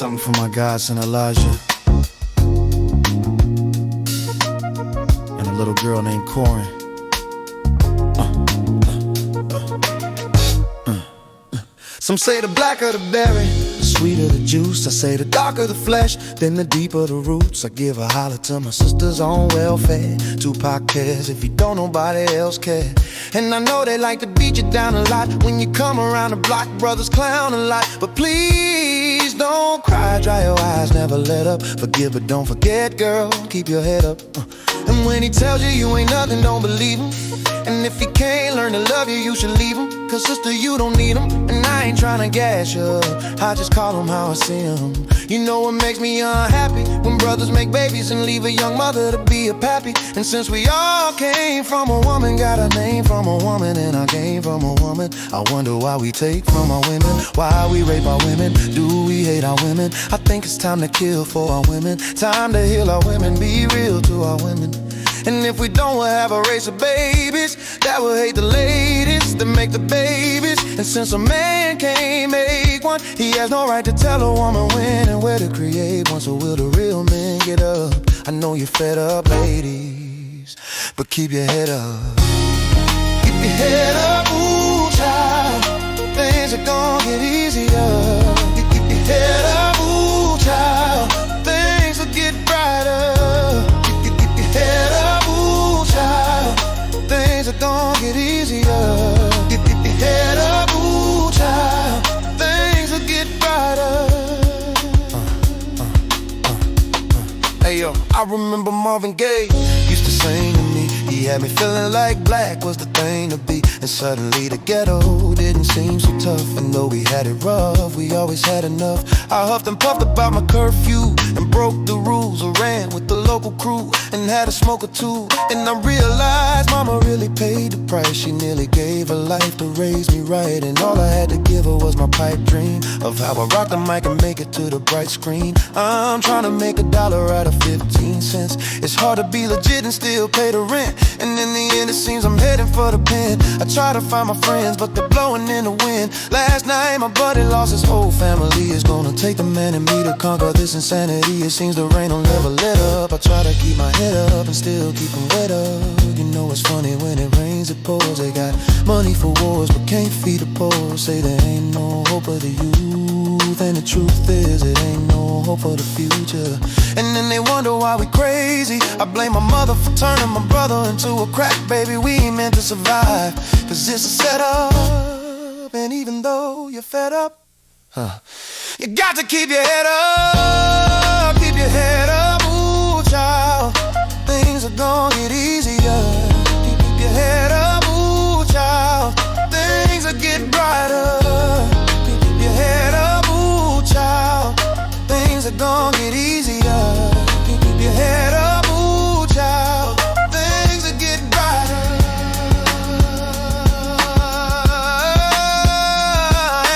Something for my godson Elijah and a little girl named Corin. Some say the blacker the berry, the sweeter the juice. I say the darker the flesh, then the deeper the roots. I give a holler to my sisters on welfare. Tupac cares if you don't, nobody else care. And I know they like to beat you down a lot when you come around the block. Brothers clown a lot, but please don't cry. Dry your eyes, never let up. Forgive but don't forget, girl, keep your head up. And when he tells you you ain't nothing, don't believe him. And if he can't learn to love you, you should leave him. Cause sister, you don't need him. And I ain't tryna gas you up, I just call him how I see him. You know what makes me unhappy? When brothers make babies and leave a young mother to be a pappy. And since we all came from a woman, got a name from a woman, and I came from a woman, I wonder why we take from our women, why we rape our women, do we hate our women? I think it's time to kill for our women, time to heal our women, be real to our women. And if we don't, we'll have a race of babies that will hate the ladies that make the babies. And since a man can't make one, he has no right to tell a woman when and where to create one. So will the real men get up? I know you're fed up, ladies, but keep your head up. Keep your head up, ooh, child. Things are gonna get easier. Keep your head up, ooh, child. Things will get brighter. Keep your head up, ooh, child. Things are gonna get easier. Keep your head up, ooh, child. Things will get brighter. Hey yo, I remember Marvin Gaye used to sing to me. He had me feeling like black was the thing to be. And suddenly the ghetto didn't seem so tough. And though we had it rough, we always had enough. I huffed and puffed about my curfew and broke the rules. I ran with the local crew and had a smoke or two. And I realized mama really paid the price. She nearly gave her life to raise me right. And all I had to give her was my pipe dream of how I rock the mic and make it to the bright screen. I'm trying to make $1 out of 15 cents. It's hard to be legit and still pay the rent. And in the end it seems I'm heading for the pen. I try to find my friends, but they're blowing in the wind. Last night my buddy lost his whole family. It's gonna take a man and me to conquer this insanity. It seems the rain will never let up. I try to keep my head up and still keep them wet up. You know it's funny when it rains it pours. They got money for wars but can't feed the poor. Say there ain't no hope for the youth, and the truth is it ain't no hope for the future. And then they wonder why we crazy. I blame my mother for turning my brother into a crack baby. We ain't meant to survive, cause it's a setup. And even though you're fed up, you got to keep your head up. Keep your head up, ooh, child. Things are gonna get easier. Keep your head up, ooh, child. Things will get brighter. Keep your head up, ooh, child. Things are gonna get easier. Keep your head up, ooh, child. Things will get brighter.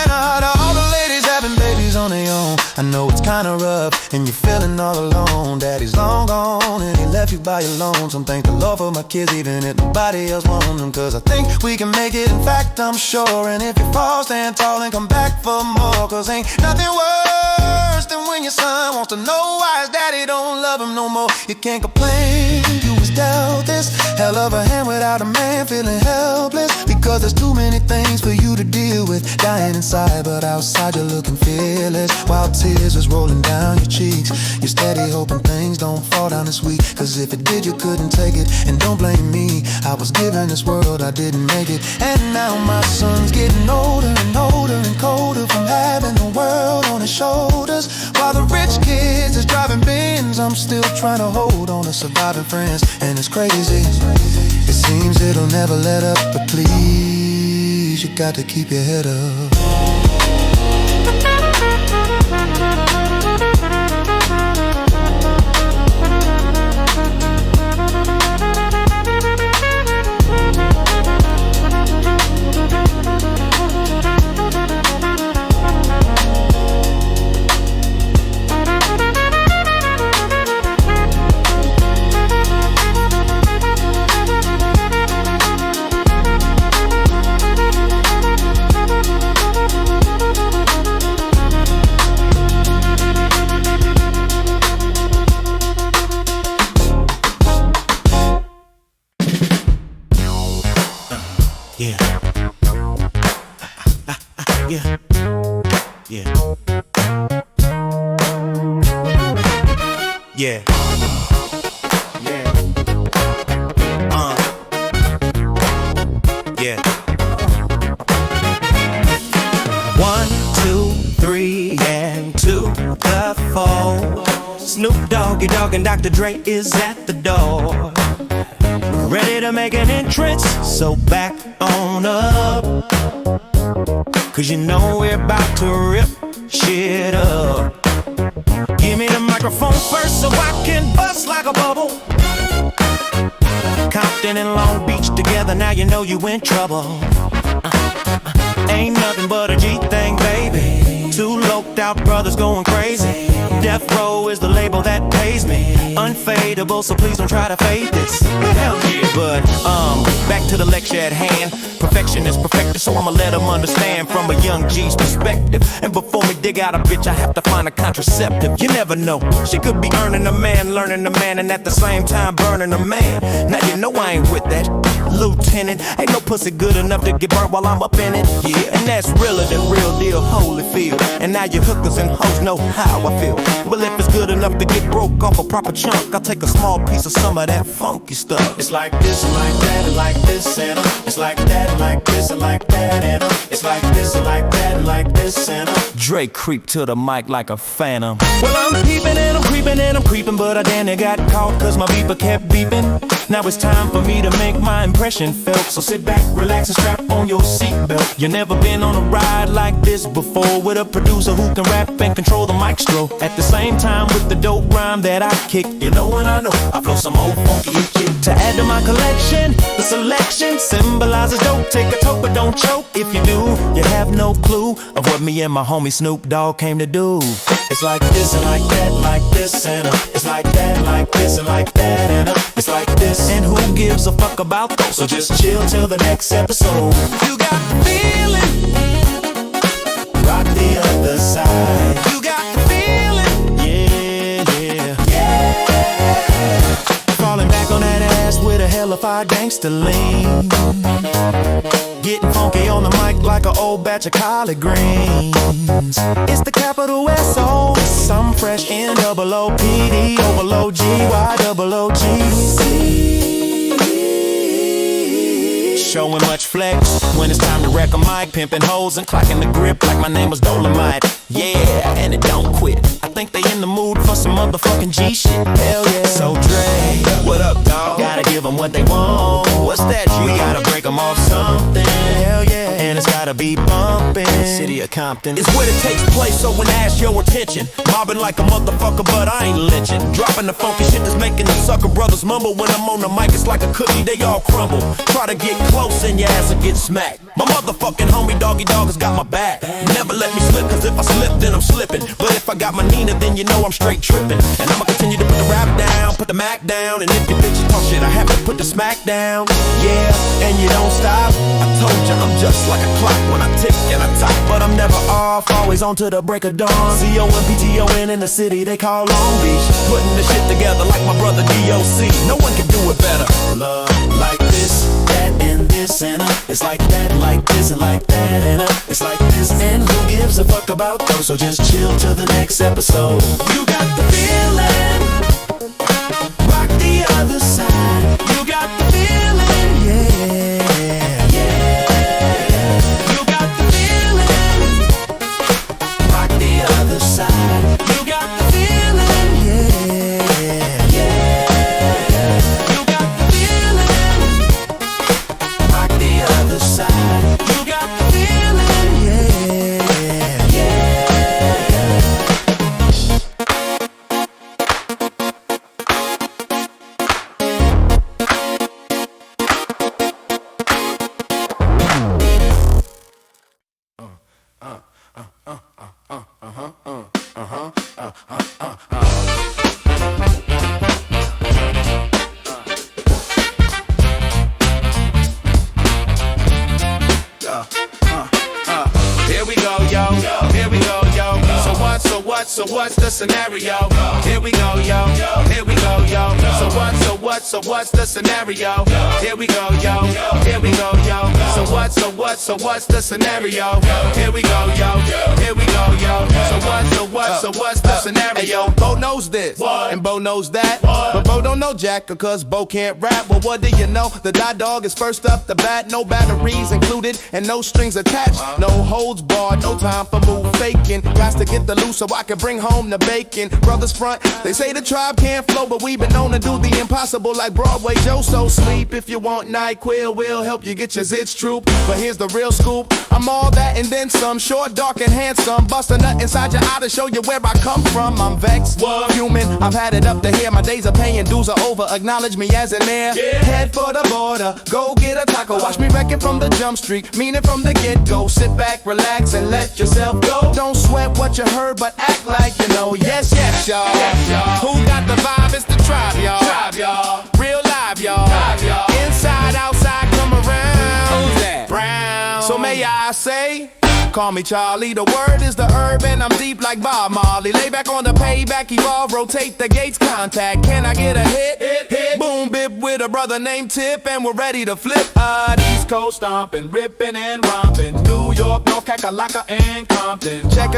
And all the ladies having babies on their own, I know it's kinda rough and you're feeling all alone. Daddy's long gone and he left you by your lonesome. Thank the Lord for my kids even if nobody else wants them. Cause I think we can make it, in fact I'm sure. And if you fall, stand tall and come back for more. Cause ain't nothing worse than when your son wants to know why his daddy don't love him no more. You can't complain, you was dealt this hell of a hand without a man feeling helpless. Because there's too many things for you to deal with. Dying inside but outside you're looking fearless. While tears is rolling down your cheeks, you're steady hoping things don't fall down this week. Cause if it did you couldn't take it. And don't blame me, I was given this world, I didn't make it. And now my son's getting older and older and colder from having the world on his shoulders. While the rich kids is driving Benz, I'm still trying to hold on to surviving friends. And it's crazy, it seems it'll never let up. But please, you got to keep your head up. Yeah. Yeah. Yeah. Yeah. Yeah. Yeah. 1, 2, 3, and 2 the 4. Snoop Doggy Dogg and Dr. Dre is at the door, ready to make an entrance, so back on up, 'cause you know we're about to rip shit up. Give me the microphone first so I can bust like a bubble. Compton and Long Beach together, now you know you in trouble. Ain't nothing but a G thing, baby. Two loped out brothers going crazy. Death Row is the label that pays me. Unfadable, so please don't try to fade this. Hell yeah. But back to the lecture at hand. Perfection is perfected, so I'ma let them understand from a young G's perspective. And before me dig out a bitch, I have to find a contraceptive. You never know, she could be earning a man, learning a man, and at the same time burning a man. Now you know I ain't with that, Lieutenant. Ain't no pussy good enough to get burnt while I'm up in it. Yeah, and that's realer than real deal Holyfield. And now you hookers and hoes know how I feel. Well, if it's good enough to get broke off a proper chunk, I'll take a small piece of some of that funky stuff. It's like this and like that and like this and it's like that and like this and like that and it's like this and like that and like this and Dre creep to the mic like a phantom. Well, I'm peeping and I'm creeping and I'm creeping, but I damn near got caught 'cause my beeper kept beeping. Now it's time for me to make my impression felt, so sit back, relax and strap on your seatbelt. You never been on a ride like this before, with a producer who can rap and control the mic stroke at the same time with the dope rhyme that I kick. You know what I know, I flow some old funky shit. To add to my collection, the selection symbolizes dope. Take a toke but don't choke. If you do, you have no clue of what me and my homie Snoop Dogg came to do. It's like this and like that, like this and it's like that, like this and like that and it's like this. And who gives a fuck about those? So just chill till the next episode. You got the feeling, rock the other side. You got the feeling, yeah, yeah, yeah. Falling back on that ass with a hellified gangster lean. Getting funky on the mic like an old batch of collard greens. It's the capital S.O. I'm fresh in double O.P.D. Overload G.Y.O.O.G.C. Showing much flex when it's time to wreck a mic. Pimping hoes and clocking the grip like my name was Dolomite. Yeah, and it don't quit. I think they in the mood for some motherfucking G shit. Hell yeah. So Dre, what up, dawg? Gotta give them what they want. What's that, G? We gotta break them off something. Hell yeah. And it's gotta be bumpin'. City of Compton is where it takes place, so when I ask your attention, mobbing like a motherfucker, but I ain't lynching. Dropping the funky shit that's making the sucker brothers mumble. When I'm on the mic, it's like a cookie, they all crumble. Try to get close and your ass will get smacked. My motherfucking homie Doggy Dogg has got my back. Never let me slip, 'cause if I slip, then I'm slipping. But if I got my Nina, then you know I'm straight tripping. And I'ma continue to put the rap down, put the Mac down. And if you bitches talk shit, I have to put the smack down. Yeah, and you don't stop. I told you I'm just like a clock when I tick and I top. But I'm never off, always on to the break of dawn. C-O-M-P-T-O-N in the city they call Long Beach. Putting the shit together like my brother D.O.C. No one can do it better. Love like this, that and this and it's like that, like this and like that and it's like this. And who gives a fuck about those? So just chill till the next episode. You got the feeling, rock the other side. You got the feeling, yeah, yeah. You got the feeling, rock the other side. You got the feeling, yeah, yeah. You got the feeling, rock the other side. You got the feeling, yeah, yeah. So what's the scenario? Here we go, yo. Here we go, yo. So what's the scenario? Here we go, yo. Here we go, yo. So what's the scenario? Here we go, yo. Here we go, yo. So what's the scenario? Hey, yo, Bo knows this, and Bo knows that, but Bo don't know Jack, cause Bo can't rap. Well, what do you know? The dog is first up the bat, no batteries included, and no strings attached, no holds barred, no time for move faking. Got to get the loose so I can bring home the bacon. Brothers front, they say the tribe can't flow, but we've been known to do the impossible like Broadway Joe. So sleep if you want. NyQuil will help you get your zits troop. But here's the real scoop, I'm all that and then some. Short, dark, and handsome, bust a nut inside your eye to show you where I come from. I'm vexed, human, I've had it up to here. My days of paying dues are over, acknowledge me as an heir. Head for the border, go get a taco. Watch me wreck it from the jump street, mean it from the get-go. Sit back, relax, and let yourself go. Don't sweat what you heard, but act like you know. Yes, yes, y'all. Who got the vibe? It's the tribe, y'all. Real live, y'all. Inside, outside, come around. Who's that? Brown. So may I say, call me Charlie, the word is the herb, and I'm deep like Bob Marley. Lay back on the payback, evolve, rotate the gates, contact. Can I get a hit? Boom, bip with a brother named Tip, and we're ready to flip. East Coast stomping, ripping and romping. New York, North Kakalaka, and Compton. Check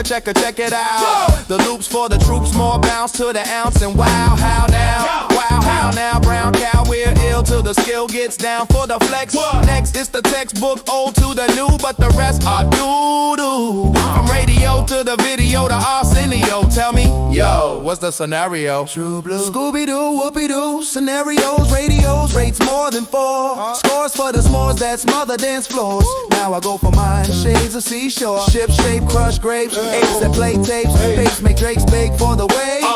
it out. The loops for the troops, more bounce to the ounce, and wow, how now? Wow, how now? Brown cow, we're ill till the skill gets down for the flex. Next, it's the textbook, old to the new, but the rest are doo-doo. From radio to the video to Arsenio. Tell me, yo, what's the scenario? True blue, Scooby-Doo, whoopie-doo. Scenarios, radios, rates more than 4. Scores for the s'mores that smother dance floors. Now I go for mine, shades of seashore. Ship shape, crush grapes, apes that play tapes. Papes make drakes bake for the waves.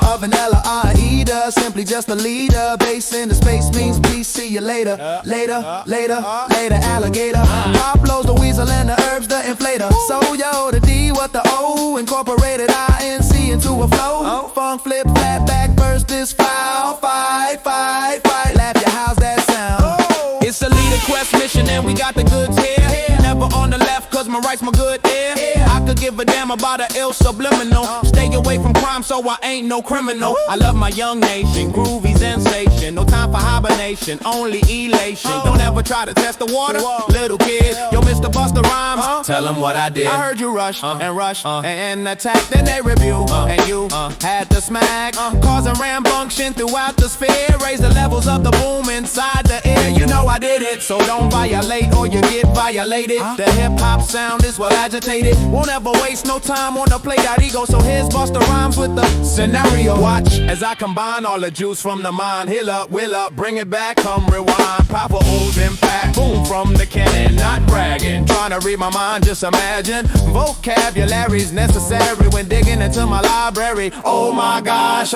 Of vanilla, Aida, simply just a leader. Bass in the space means peace, see you later. Later, alligator. Pablo's the weasel and the herbs, the inflator. So yo, the D, what the O, incorporated INC into a flow. Funk flip, flat back, verse this foul. Fight, laugh your how's that sound? It's a leader quest mission and we got the goods here. Never on the left cause my right's my good ear. I could give a damn about a ill subliminal. Stay away from crime so I ain't no criminal. I love my young nation, groovy sensation. No time for hibernation, only elation. Don't ever try to test the water, little kid. Yo, Mr. Busta Rhymes, tell them what I did. I heard you rush and attack, then they review. And you had to smack, causing rambunction throughout the sphere. Raise the levels of the boom inside the air. You know I did it, so don't violate or you get violated. The hip-hop sound is well agitated. Won't ever waste no time on the play.ego. So here's Busta Rhymes with the scenario. Watch as I combine all the juice from the mind. Heal up, will up, bring it back, come rewind. Power ooze impact, boom from the cannon. Not bragging, trying to read my mind, just imagine. Vocabulary's necessary when digging into my library. Oh my gosh,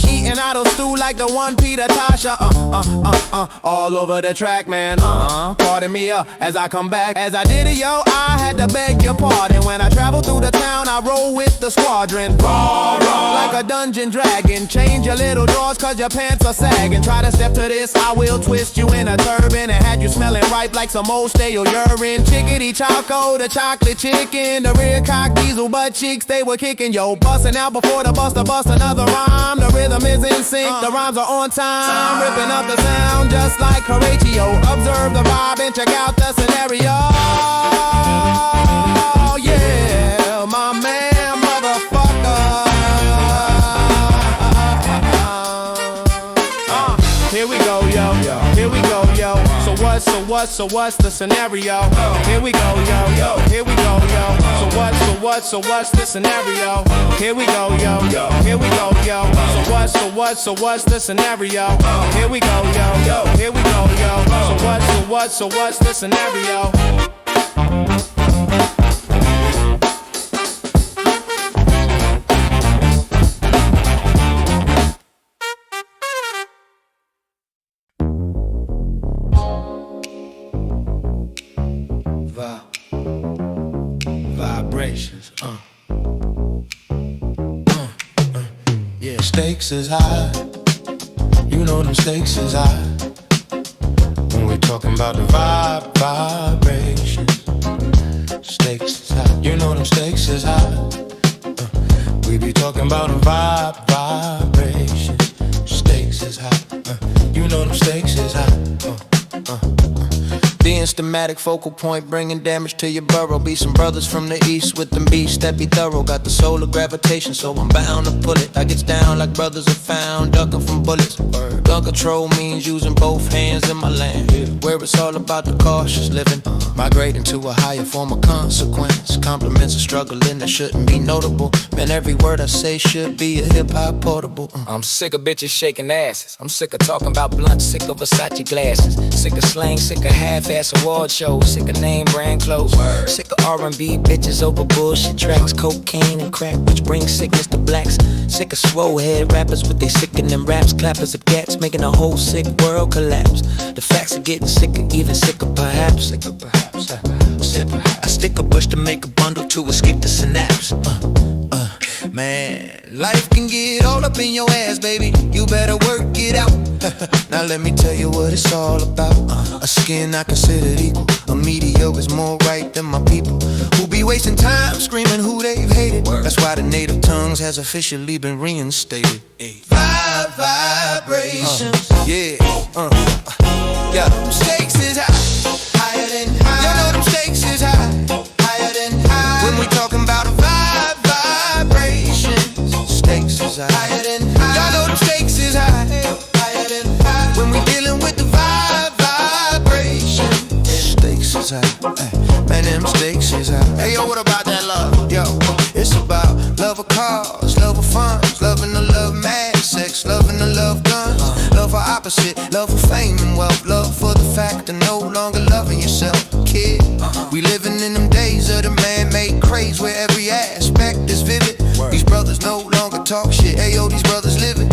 eating out of stew like the one Peter Tasha. All over the track, man. Pardon me as I come back. As I did it, yo, I had to beg your pardon. When I travel through the town, I roll with the squadron. Like a dungeon dragon. Change your little drawers cause your pants are sagging. Try to step to this, I will twist you in a turban and had you smelling ripe like some old stale urine. Chickadee choco, the chocolate chicken, the rear cock diesel butt cheeks they were kicking. Yo, busting out before the buster bust another rhyme. The rhythm is in sync, the rhymes are on time. Ripping up the sound just like Horatio. Observe the vibe and check out the scenario. Yeah, my man, motherfucker. Here we go, yo. Here we go, yo. So what's the scenario? Here we go, yo. Here we go, yo. So what's the scenario? Here we go, yo. Here we go, yo. So what's the scenario? Here we go, yo. Here we go, yo. So what's the scenario? Vibrations, yeah. Stakes is high, you know them stakes is high. When we're talking about the vibrations, stakes is high, you know them stakes is high. We be talking about them vibrations, stakes is high. know them stakes is high. Being schematic, focal point, bringing damage to your burrow. Be some brothers from the east with them beats that be thorough. Got the soul of gravitation, so I'm bound to pull it. I gets down like brothers are found, ducking from bullets. Gun control means using both hands in my land, where it's all about the cautious living. Migrating to a higher form of consequence. Compliments of struggling that shouldn't be notable. Man, every word I say should be a hip-hop portable. I'm sick of bitches shaking asses. I'm sick of talking about blunts, sick of Versace glasses. Sick of slang, sick of half-ass award shows. Sick of name brand clothes. Sick of R&B bitches over bullshit tracks. Cocaine and crack, which brings sickness to blacks. Sick of swole head rappers with they sickening raps. Clappers of gats making a whole sick world collapse. The facts are getting sicker, even sicker perhaps. Sicker perhaps. I stick a bush to make a bundle to escape the synapse. Man, life can get all up in your ass, baby. You better work it out. Now let me tell you what it's all about. A skin I consider equal. A mediocre is more right than my people who be wasting time screaming who they've hated. That's why the native tongues has officially been reinstated. Five vibrations. Yeah. Stakes is high, higher than high. You know them stakes is high, higher than high. When we talking about a vibrations, stakes is higher than high. Y'all know them stakes is high, higher than high. When we dealing with the vibration, stakes is high. Man, them stakes is high. Hey yo, what about that love? Yo, it's about love of cars, love of funds, loving the love mad sex, loving the love guns, love for opposite, love for fame and wealth, love for the fact of no longer loving yourself, kid. We living in them days of the man-made craze where every aspect is vivid. These brothers no longer talk shit, ayo, these brothers live it.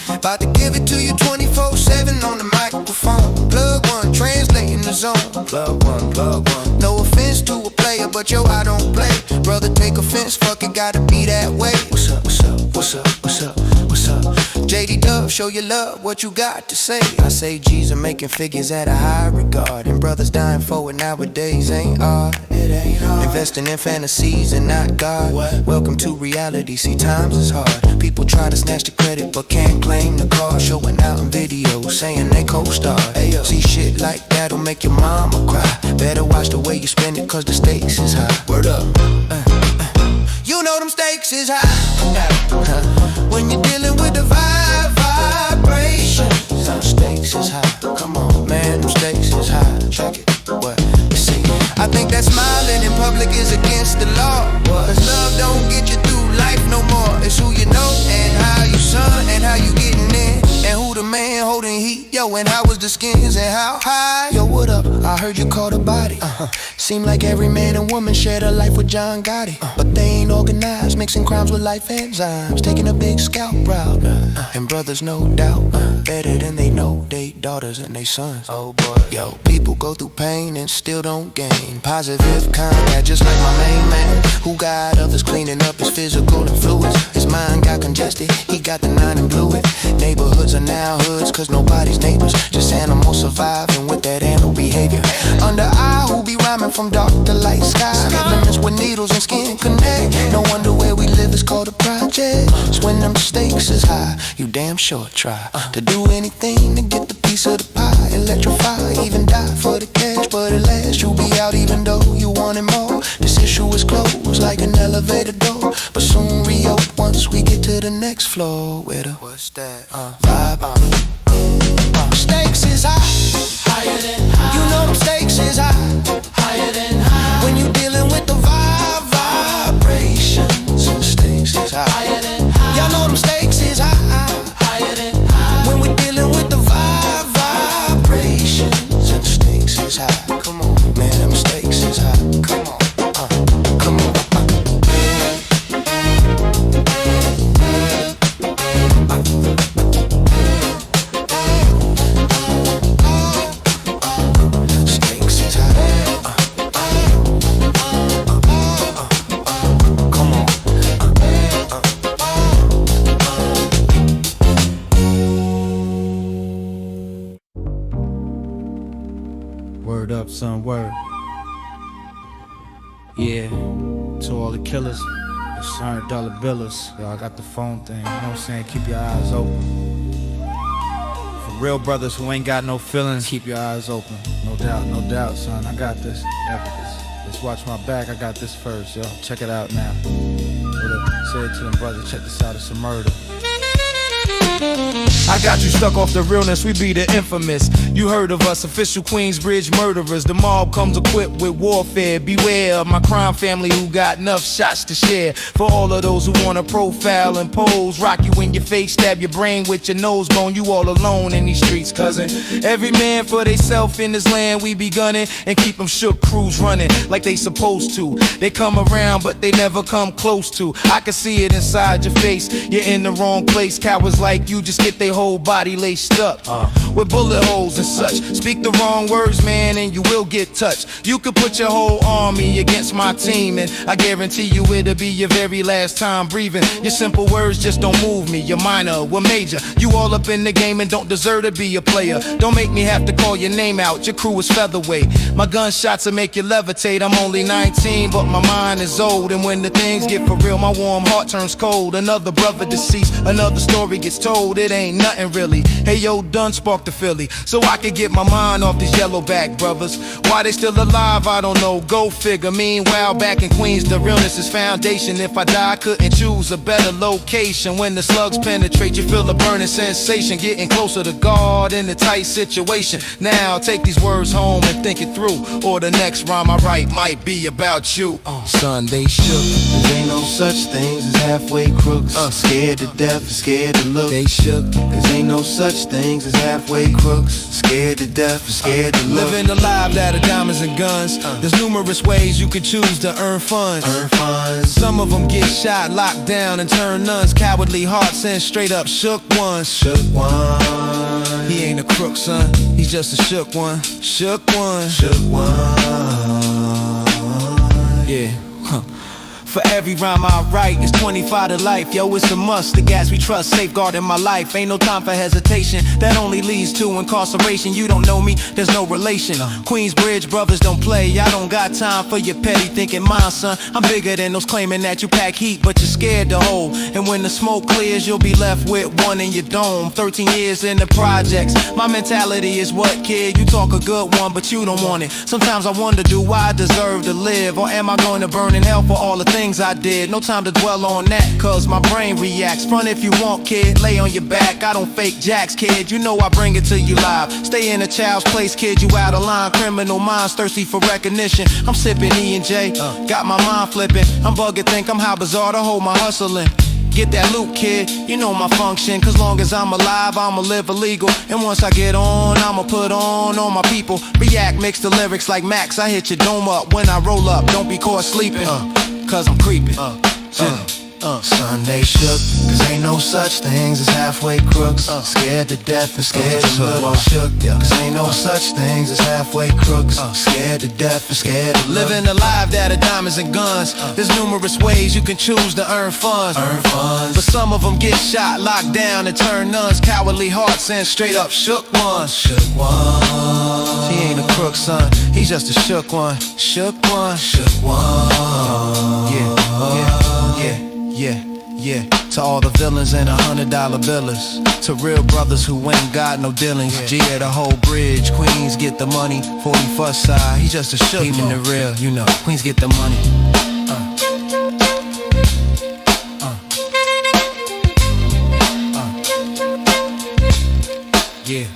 About to give it to you 24/7 on the microphone. Plug one, translating the zone. Plug one, plug one. No offense to a player, but yo, I don't play. Brother, take offense, fuck it, gotta be that way. What's up, what's up, what's up, what's up, what's up? JD Dub, show your love, what you got to say? I say G's are making figures at a high regard, and brothers dying for it nowadays ain't art. It ain't art. Investing in fantasies and not God. What? Welcome to reality, see times is hard. People try to snatch the credit but can't claim the car. Showing out in videos saying they co-star. Ayo, see shit like that'll make your mama cry. Better watch the way you spend it cause the stakes is high. Word up. You know them stakes is high. When you're dealing with the vibration, them stakes is high. Come on, man, them stakes is high. Check it. What? You see, I think that smiling in public is against the law. Cause love don't get you through life no more. It's who you know and how you son and how you getting in. And who the man holding heat, yo, and how was the skins and how high. Yo, what up? I heard you caught a body. Seem like every man and woman shared a life with John Gotti. But they ain't organized, mixing crimes with life enzymes, taking a big scalp route. And brothers, no doubt, better than they know they daughters and they sons. Oh boy, yo, people go through pain and still don't gain positive contact, just like my main man, who got others cleaning up his physical influence. His mind got congested, he got the 9 and blew it. Neighborhoods are now hoods, cause nobody's neighbors, just animals surviving with that animal behavior. Under eye, who be rhyming from dark to light sky, elements with needles and skin connect. No wonder where we live is called a project. It's when them stakes is high, you damn sure try to do anything to get the piece of the pie. Electrify, even die for the cash, but at last you'll be out even though you wanted more. This issue is closed like an elevator door, but soon reopen once we get to the next floor with a what's that? Vibe on. Stakes is high, higher than high. You know them stakes is high, higher than high. When you dealing with the vibrations, stakes is high, higher than high. Y'all know them stakes is high, higher than high. When we dealing with the vibrations, stakes is high. Come on, man, them stakes is high. Come on, come on. Word up, son, word. Yeah, to all the killers, the $100 billers. Yo, I got the phone thing, you know what I'm saying? Keep your eyes open. For real brothers who ain't got no feelings, keep your eyes open. No doubt, son. I got this. Just watch my back. I got this first, yo. Check it out now. Say it to them brothers. Check this out. It's a murder. I got you stuck off the realness, we be the infamous. You heard of us, official Queensbridge murderers. The mob comes equipped with warfare. Beware of my crime family who got enough shots to share. For all of those who wanna profile and pose, rock you in your face, stab your brain with your nose bone. You all alone in these streets, cousin. Every man for theyself in this land, we be gunning and keep them shook crews running like they supposed to. They come around but they never come close to. I can see it inside your face, you're in the wrong place. Cowards like you just get their whole body laced up with bullet holes and such. Speak the wrong words, man, and you will get touched. You could put your whole army against my team, and I guarantee you it'll be your very last time breathing. Your simple words just don't move me. You're minor, we're major. You all up in the game and don't deserve to be a player. Don't make me have to call your name out. Your crew is featherweight. My gunshots will make you levitate. I'm only 19, but my mind is old. And when the things get for real, my warm heart turns cold. Another brother deceased, another story gets told. It ain't nothing really. Hey yo, done sparked the Philly, so I could get my mind off these yellowback brothers. Why they still alive, I don't know, go figure. Meanwhile, back in Queens, the realness is foundation. If I die, I couldn't choose a better location. When the slugs penetrate, you feel a burning sensation. Getting closer to God in a tight situation. Now, take these words home and think it through, or the next rhyme I write might be about you. Son, they shook. There ain't no such things as halfway crooks. Scared to death and scared to look. They shook. Cause ain't no such things as halfway crooks. Scared to death and scared to look. Living a life that of diamonds and guns. There's numerous ways you could choose to earn funds. Some of them get shot, locked down, and turn nuns. Cowardly hearts and straight up shook ones. Shook one. He ain't a crook, son. He's just a shook one. Shook one. Shook one. Yeah. For every rhyme I write, it's 25 to life. Yo, it's a must. The gas we trust, safeguarding my life. Ain't no time for hesitation. That only leads to incarceration. You don't know me, there's no relation. Queensbridge brothers don't play. I don't got time for your petty thinking, mine, son. I'm bigger than those claiming that you pack heat, but you're scared to hold. And when the smoke clears, you'll be left with one in your dome. 13 years in the projects. My mentality is what, kid? You talk a good one, but you don't want it. Sometimes I wonder, do I deserve to live? Or am I going to burn in hell for all the things I did? No time to dwell on that, cause my brain reacts. Front if you want, kid, lay on your back. I don't fake jacks, kid, you know I bring it to you live. Stay in a child's place, kid, you out of line. Criminal minds thirsty for recognition. I'm sipping E&J, got my mind flipping. I'm bugging, think I'm how bizarre to hold my hustling. Get that loot, kid, you know my function. Cause long as I'm alive, I'ma live illegal. And once I get on, I'ma put on my people. React, mix the lyrics like Max. I hit your dome up when I roll up. Don't be caught sleeping, cause I'm creeping. Son, they shook. Cause ain't no such things as halfway crooks. Scared to death and scared to look. Shook, cause ain't no such things as halfway crooks. Scared to death and scared to look. Living a life that of diamonds and guns. There's numerous ways you can choose to earn funds. But some of them get shot, locked down, and turn nuns. Cowardly hearts and straight up shook ones. Shook one. He ain't a crook, son. He's just a shook one. Shook one. Shook one. Yeah. To all the villains and $100 billers. To real brothers who ain't got no dealings. G at the whole bridge. Queens get the money. 41st side. He just a shook. Even the real, you know. Queens get the money. Yeah.